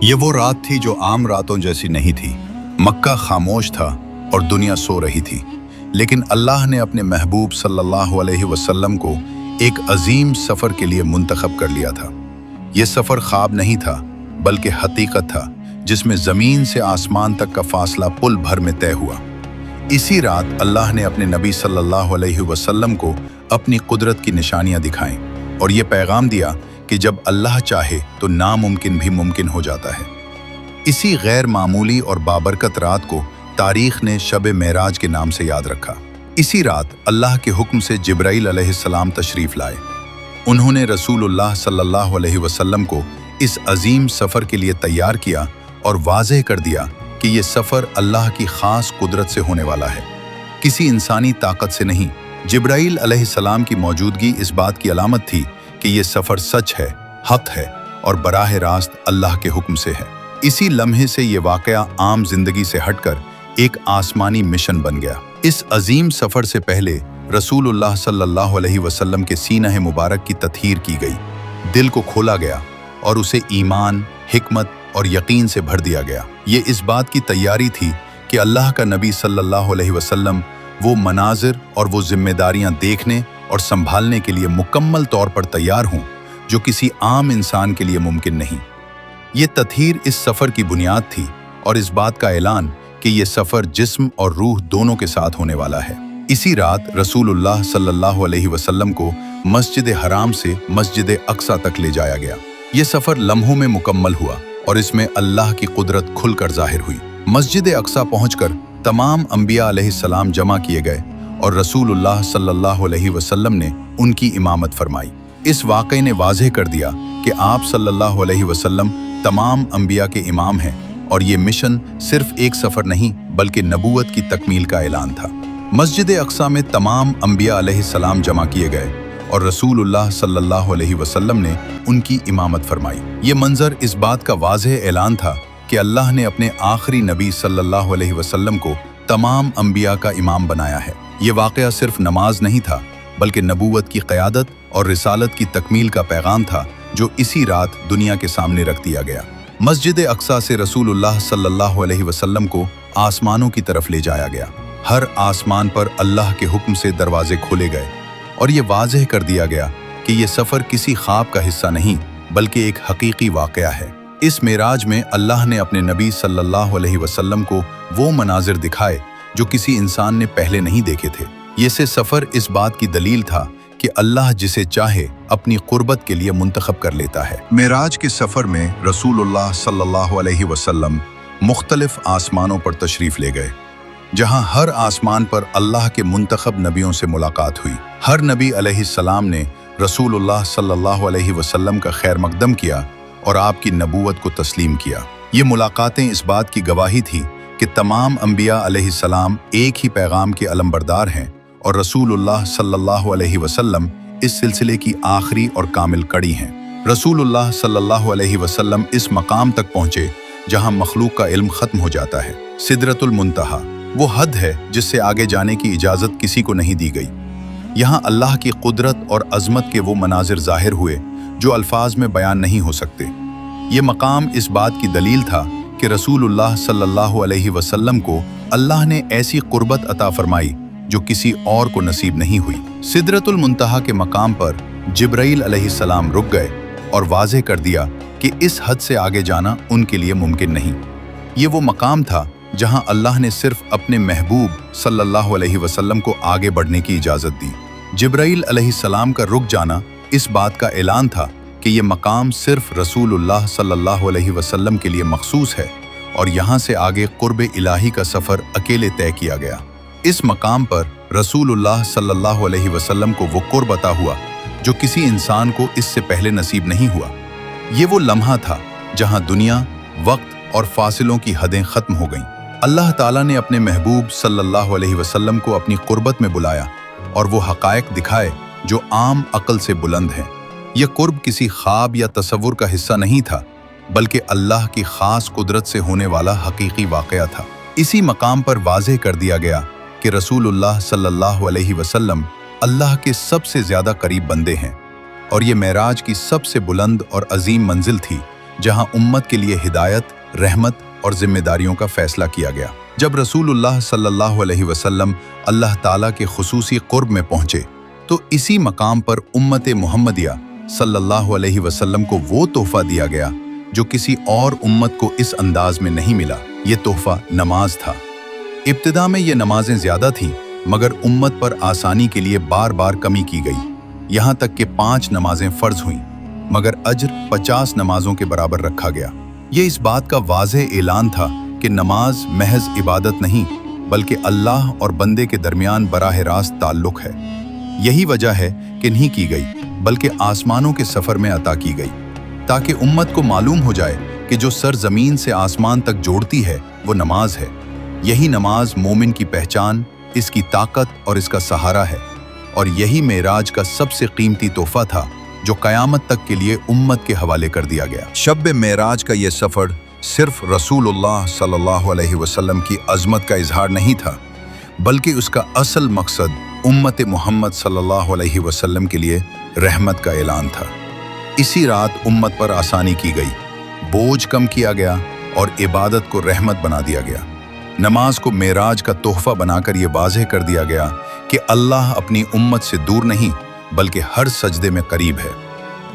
ये वो रात थी जो आम रातों जैसी नहीं थी। मक्का खामोश था और दुनिया सो रही थी, लेकिन अल्लाह ने अपने महबूब सल्लल्लाहु अलैहि वसल्लम को एक अजीम सफ़र के लिए मुंतखब कर लिया था। ये सफ़र ख्वाब नहीं था बल्कि हकीकत था, जिसमें ज़मीन से आसमान तक का फासला पुल भर में तय हुआ। इसी रात अल्लाह ने अपने नबी सल्लल्लाहु अलैहि वसल्लम को अपनी कुदरत की निशानियाँ दिखाईं और ये पैगाम दिया कि जब अल्लाह चाहे तो नामुमकिन भी मुमकिन हो जाता है। इसी गैर मामूली और बाबरकत रात को तारीख ने शब मेराज के नाम से याद रखा। इसी रात अल्लाह के हुक्म से जिब्राइल अलैहिस्सलाम तशरीफ़ लाए। उन्होंने रसूलुल्लाह सल्लल्लाहु अलैहि वसल्लम को इस अजीम सफ़र के लिए तैयार किया और वाज़ेह कर दिया कि ये सफ़र अल्लाह की ख़ास कुदरत से होने वाला है, किसी इंसानी ताकत से नहीं। जिब्राइल अलैहिस्सलाम की मौजूदगी इस बात की अलामत थी कि ये सफ़र सच है, हक़ है और बराह रास्त अल्लाह के हुक्म से है। इसी लम्हे से ये वाक़या आम जिंदगी से हटकर एक आसमानी मिशन बन गया। इस अजीम सफ़र से पहले रसूलुल्लाह सल्लल्लाहु अलैहि वसल्लम के सीना मुबारक की तत्हीर की गई, दिल को खोला गया और उसे ईमान, हिकमत और यकीन से भर दिया गया। ये इस बात की तैयारी थी कि अल्लाह का नबी सल्लल्लाहु अलैहि वसल्लम वो मनाजिर और वो जिम्मेदारियां देखने और संभालने के लिए मुकम्मल तौर पर तैयार हों जो किसी आम इंसान के लिए मुमकिन नहीं। ये तत्हीर इस सफ़र की बुनियाद थी और इस बात का ऐलान कि ये सफ़र जिस्म और रूह दोनों के साथ होने वाला है। इसी रात रसूलुल्लाह सल्लल्लाहु अलैहि वसल्लम को मस्जिद हराम से मस्जिद अक्सा तक ले जाया गया। ये सफ़र लम्हों में मुकम्मल हुआ और इसमें अल्लाह की कुदरत खुलकर जाहिर हुई। मस्जिद अक्सा पहुंचकर तमाम अंबिया अलैहिस्सलाम जमा किए गए और रसूलुल्लाह सल्लल्लाहु अलैहि वसल्लम ने उनकी इमामत फरमाई। इस वाक़े ने वाज़ेह कर दिया कि आप सल्लल्लाहु अलैहि वसल्लम तमाम अंबिया के इमाम हैं और ये मिशन सिर्फ एक सफ़र नहीं बल्कि नबूवत की तकमील का ऐलान था। मस्जिद अक्सा में तमाम अंबिया अलैहिस्सलाम जमा किए गए और रसूलुल्लाह सल्लल्लाहु अलैहि वसल्लम ने उनकी इमामत फरमाई। ये मंजर इस बात का वाज़ेह ऐलान था कि अल्लाह ने अपने आखिरी नबी सल्लल्लाहु अलैहि वसल्लम को तमाम अंबिया का इमाम बनाया है। ये वाक़या सिर्फ नमाज नहीं था बल्कि नबूवत की क़यादत और रिसालत की तकमील का पैगाम था जो इसी रात दुनिया के सामने रख दिया गया। मस्जिद अक्सा से रसूलुल्लाह सल्लल्लाहु अलैहि वसल्लम को आसमानों की तरफ ले जाया गया। हर आसमान पर अल्लाह के हुक्म से दरवाजे खोले गए और ये वाज़ेह कर दिया गया कि ये सफ़र किसी ख्वाब का हिस्सा नहीं बल्कि एक हकीकी वाक़या है। इस मेराज में अल्लाह ने अपने नबी सल्लल्लाहु अलैहि वसल्लम को वो मनाजिर दिखाए जो किसी इंसान ने पहले नहीं देखे थे। ये से सफ़र इस बात की दलील था कि अल्लाह जिसे चाहे अपनी कुर्बत के लिए मुंतखब कर लेता है। मेराज के सफ़र में रसूलुल्लाह सल्लल्लाहु अलैहि वसल्लम मुख्तलिफ आसमानों पर तशरीफ़ ले गए, जहाँ हर आसमान पर अल्लाह के मुंतखब नबियों से मुलाकात हुई। हर नबी अलैहिस्सलाम ने रसूलुल्लाह सल्लल्लाहु अलैहि वसल्लम का खैर मकदम किया और आपकी नबूवत को तस्लीम किया। ये मुलाकातें इस बात की गवाही थी कि तमाम अंबिया अलैहिस्सलाम एक ही पैगाम के अलमबरदार हैं और रसूलुल्लाह सल्लल्लाहु अलैहि वसल्लम इस सिलसिले की आखिरी और कामिल कड़ी हैं। रसूलुल्लाह सल्लल्लाहु अलैहि वसल्लम इस मकाम तक पहुँचे जहाँ मखलूक का इल्म ख़त्म हो जाता है। सिदरतुल मुंतहा वो हद है जिससे आगे जाने की इजाज़त किसी को नहीं दी गई। यहाँ अल्लाह की कुदरत और अज़मत के वो मनाजिर ज़ाहिर हुए जो अल्फाज में बयान नहीं हो सकते। ये मकाम इस बात की दलील था कि रसूलुल्लाह सल्लल्लाहु अलैहि वसल्लम को अल्लाह ने ऐसी कुर्बत अता फरमाई जो किसी और को नसीब नहीं हुई। सिदरतुल मुंतहा के मकाम पर जिब्राइल अलैहिस्सलाम रुक गए और वाज़ेह कर दिया कि इस हद से आगे जाना उनके लिए मुमकिन नहीं। ये वो मकाम था जहाँ अल्लाह ने सिर्फ अपने महबूब सल्लल्लाहु अलैहि वसल्लम को आगे बढ़ने की इजाज़त दी। जिब्राइल अलैहिस्सलाम का रुक जाना इस बात का ऐलान था कि ये मकाम सिर्फ रसूलुल्लाह सल्लल्लाहु अलैहि वसल्लम के लिए मखसूस है और यहाँ से आगे कुर्ब इलाही का सफ़र अकेले तय किया गया। इस मकाम पर रसूलुल्लाह सल्लल्लाहु अलैहि वसल्लम को वो कुर्ब अता हुआ जो किसी इंसान को इससे पहले नसीब नहीं हुआ। ये वो लम्हा था जहाँ दुनिया, वक्त और फासिलों की हदें ख़त्म हो गईं। अल्लाह ताला ने अपने महबूब सल्लल्लाहु अलैहि वसल्लम को अपनी कुर्बत में बुलाया और वो हक़ाइक़ दिखाए जो आम अक़ल से बुलंद हैं। यह कुर्ब किसी ख्वाब या तसव्वुर का हिस्सा नहीं था बल्कि अल्लाह की ख़ास कुदरत से होने वाला हकीकी वाक़या था। इसी मकाम पर वाज़ेह कर दिया गया कि रसूलुल्लाह सल्लल्लाहु अलैहि वसल्लम अल्लाह के सबसे ज़्यादा करीब बंदे हैं और ये मेराज की सबसे बुलंद और अजीम मंजिल थी जहां उम्मत के लिए हिदायत, रहमत और जिम्मेदारियों का फैसला किया गया। जब रसूलुल्लाह सल्लल्लाहु अलैहि वसल्लम अल्लाह ताला के खुसूसी कुर्ब में पहुंचे तो इसी मकाम पर उम्मत मुहम्मदिया सल्लल्लाहु अलैहि वसल्लम को वो तोहफा दिया गया जो किसी और उम्मत को इस अंदाज में नहीं मिला। ये तोहफा नमाज था। इब्तिदा में ये नमाजें ज्यादा थीं, मगर उम्मत पर आसानी के लिए बार बार कमी की गई। यहाँ तक कि 5 नमाजें फर्ज हुईं, मगर अज्र 50 नमाजों के बराबर रखा गया। ये इस बात का वाज़ेह ऐलान था कि नमाज महज इबादत नहीं, बल्कि अल्लाह और बंदे के दरमियान बराह रास्त ताल्लुक है। यही वजह है कि नहीं की गई, बल्कि आसमानों के सफ़र में अता की गई, ताकि उम्मत को मालूम हो जाए कि जो सर ज़मीन से आसमान तक जोड़ती है वो नमाज है। यही नमाज मोमिन की पहचान, इसकी ताकत और इसका सहारा है, और यही मेराज का सबसे कीमती तोहफा था जो क़यामत तक के लिए उम्मत के हवाले कर दिया गया। शब मेराज का ये सफ़र सिर्फ रसूलुल्लाह सल्लल्लाहु अलैहि वसल्लम की अज़मत का इजहार नहीं था, बल्कि उसका असल मकसद उम्मत मुहम्मद सल्लल्लाहु अलैहि वसल्लम के लिए रहमत का ऐलान था। इसी रात उम्मत पर आसानी की गई, बोझ कम किया गया और इबादत को रहमत बना दिया गया। नमाज को मेराज का तोहफा बनाकर ये वाज़ेह कर दिया गया कि अल्लाह अपनी उम्मत से दूर नहीं, बल्कि हर सजदे में करीब है।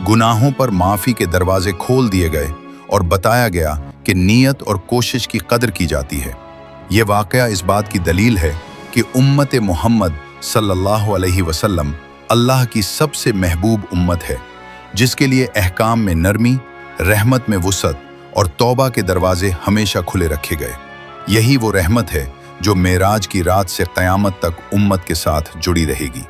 गुनाहों पर माफ़ी के दरवाजे खोल दिए गए और बताया गया कि नीयत और कोशिश की कदर की जाती है। ये वाक़या इस बात की दलील है कि उम्मत मुहम्मद सल्लल्लाहु अलैहि वसल्लम अल्लाह की सबसे महबूब उम्मत है, जिसके लिए अहकाम में नरमी, रहमत में वुसअत और तौबा के दरवाजे हमेशा खुले रखे गए। यही वो रहमत है जो मेराज की रात से क़यामत तक उम्मत के साथ जुड़ी रहेगी।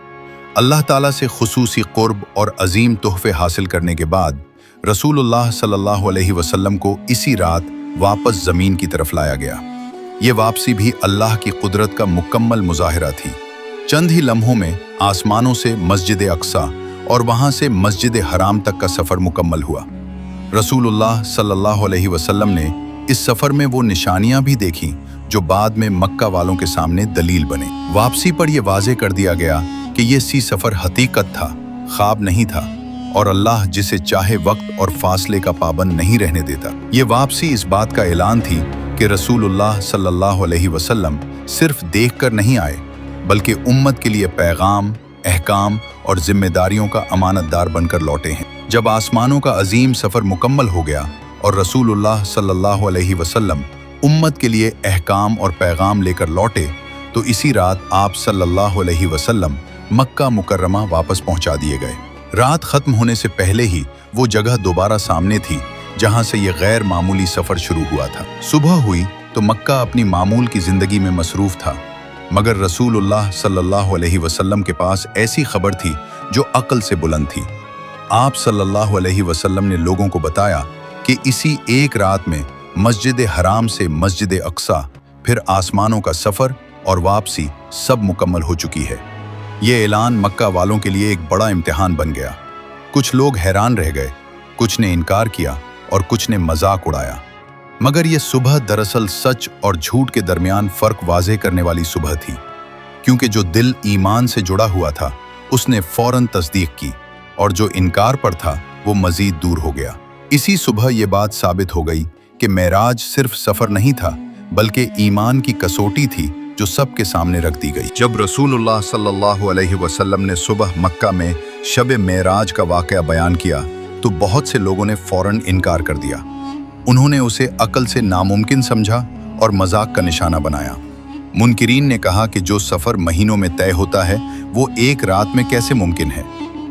अल्लाह ताला से खुसूसी कुर्ब और अजीम तोहफे हासिल करने के बाद रसूलुल्लाह सल्लल्लाहु अलैहि वसल्लम को इसी रात वापस ज़मीन की तरफ लाया गया। ये वापसी भी अल्लाह की कुदरत का मुकम्मल मुज़ाहिरा थी। चंद ही लम्हों में आसमानों से मस्जिद अक्सा और वहाँ से मस्जिद हराम तक का सफ़र मुकम्मल हुआ। रसूलुल्लाह सल्लल्लाहु अलैहि वसल्लम ने इस सफ़र में वो निशानियां भी देखीं जो बाद में मक्का वालों के सामने दलील बने। वापसी पर यह वाज़ेह कर दिया गया कि ये सफ़र हकीकत था, ख्वाब नहीं था, और अल्लाह जिसे चाहे वक्त और फासले का पाबंद नहीं रहने देता। ये वापसी इस बात का ऐलान थी कि रसूलुल्लाह सल्लल्लाहु अलैहि वसल्लम सिर्फ देखकर नहीं आए, बल्कि उम्मत के लिए पैगाम, अहकाम और जिम्मेदारियों का अमानतदार बनकर लौटे हैं। जब आसमानों का अजीम सफ़र मुकम्मल हो गया और रसूलुल्लाह सल्लल्लाहु अलैहि वसल्लम उम्मत के लिए अहकाम और पैगाम लेकर लौटे, तो इसी रात आप सल्लल्लाहु अलैहि वसल्लम मक्का मुकर्रमा वापस पहुंचा दिए गए। रात ख़त्म होने से पहले ही वो जगह दोबारा सामने थी जहां से ये गैर मामूली सफ़र शुरू हुआ था। सुबह हुई तो मक्का अपनी मामूल की ज़िंदगी में मसरूफ़ था, मगर रसूलुल्लाह सल्लल्लाहु अलैहि वसल्लम के पास ऐसी खबर थी जो अक्ल से बुलंद थी। आप सल्लल्लाहु अलैहि वसल्लम ने लोगों को बताया कि इसी एक रात में मस्जिद हराम से मस्जिद अक्सा, फिर आसमानों का सफ़र और वापसी सब मुकम्मल हो चुकी है। ये ऐलान मक्का वालों के लिए एक बड़ा इम्तिहान बन गया। कुछ लोग हैरान रह गए, कुछ ने इनकार किया और कुछ ने मजाक उड़ाया, मगर ये सुबह दरअसल सच और झूठ के दरमियान फ़र्क वाज़ेह करने वाली सुबह थी, क्योंकि जो दिल ईमान से जुड़ा हुआ था उसने फ़ौरन तस्दीक की, और जो इनकार पर था वो मज़ीद दूर हो गया। इसी सुबह ये बात साबित हो गई कि मेराज सिर्फ सफ़र नहीं था, बल्कि ईमान की कसौटी थी जो सबके सामने रख दी गई। जब रसूलुल्लाह सल्लल्लाहु अलैहि वसल्लम ने सुबह मक्का में शब मेराज का वाक़या बयान किया तो बहुत से लोगों ने फ़ौरन इनकार कर दिया। उन्होंने उसे अक्ल से नामुमकिन समझा और मजाक का निशाना बनाया। मुनकिरीन ने कहा कि जो सफ़र महीनों में तय होता है वो एक रात में कैसे मुमकिन है।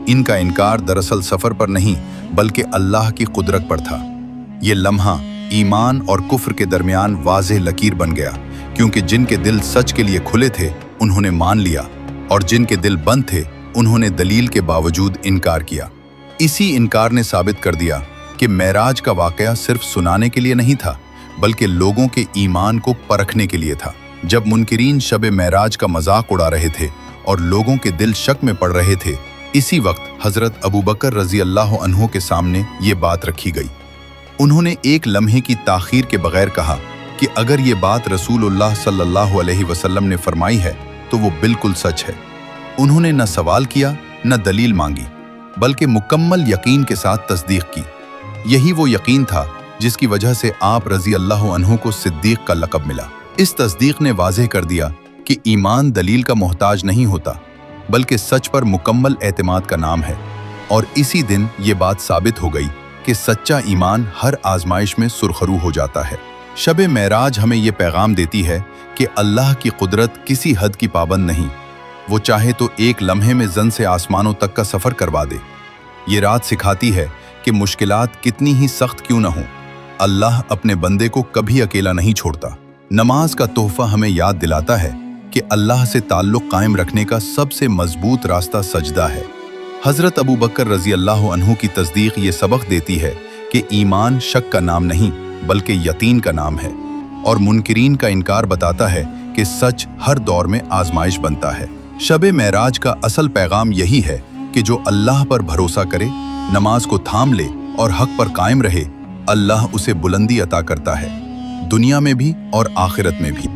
इनका इनकार दरअसल सफ़र पर नहीं, बल्कि अल्लाह की कुदरत पर था। ये लम्हा ईमान और कुफ्र के दरमियान वाज़ेह लकीर बन गया, क्योंकि जिनके दिल सच के लिए खुले थे उन्होंने मान लिया, और जिनके दिल बंद थे उन्होंने दलील के बावजूद इनकार किया। इसी इनकार ने साबित कर दिया कि मेराज का वाक़या सिर्फ सुनाने के लिए नहीं था, बल्कि लोगों के ईमान को परखने के लिए था। जब मुनकिरीन शब मेराज का मजाक उड़ा रहे थे और लोगों के दिल शक में पड़ रहे थे, इसी वक्त हज़रत अबू बकर रज़ी अल्लाह अन्हु के सामने ये बात रखी गई। उन्होंने एक लम्हे की ताख़ीर के बगैर कहा कि अगर ये बात रसूलुल्लाह सल्लल्लाहु अलैहि वसल्लम ने फरमाई है तो वो बिल्कुल सच है। उन्होंने न सवाल किया न दलील मांगी, बल्कि मुकम्मल यकीन के साथ तस्दीक की। यही वो यकीन था जिसकी वजह से आप रजी अल्लाह अन्हु को सिद्दीक का लक़ब मिला। इस तस्दीक ने वाज़ेह कर दिया कि ईमान दलील का मोहताज नहीं होता, बल्कि सच पर मुकम्मल एतमाद का नाम है। और इसी दिन ये बात साबित हो गई कि सच्चा ईमान हर आजमाइश में सुरखरू हो जाता है। शब-ए मेराज हमें ये पैगाम देती है कि अल्लाह की कुदरत किसी हद की पाबंद नहीं। वो चाहे तो एक लम्हे में जन से आसमानों तक का सफ़र करवा दे। ये रात सिखाती है कि मुश्किलात कितनी ही सख्त क्यों न हों, अल्लाह अपने बंदे को कभी अकेला नहीं छोड़ता। नमाज का तोहफा हमें याद दिलाता है कि अल्लाह से ताल्लुक़ कायम रखने का सबसे मजबूत रास्ता सजदा है। हज़रत अबू बकर रज़ी अल्लाह अन्हु की तस्दीक ये सबक देती है कि ईमान शक का नाम नहीं बल्कि यकीन का नाम है, और मुनकिरीन का इनकार बताता है कि सच हर दौर में आजमाइश बनता है। शब-ए मेराज का असल पैगाम यही है कि जो अल्लाह पर भरोसा करे, नमाज को थाम ले और हक पर कायम रहे, अल्लाह उसे बुलंदी अता करता है, दुनिया में भी और आखिरत में भी।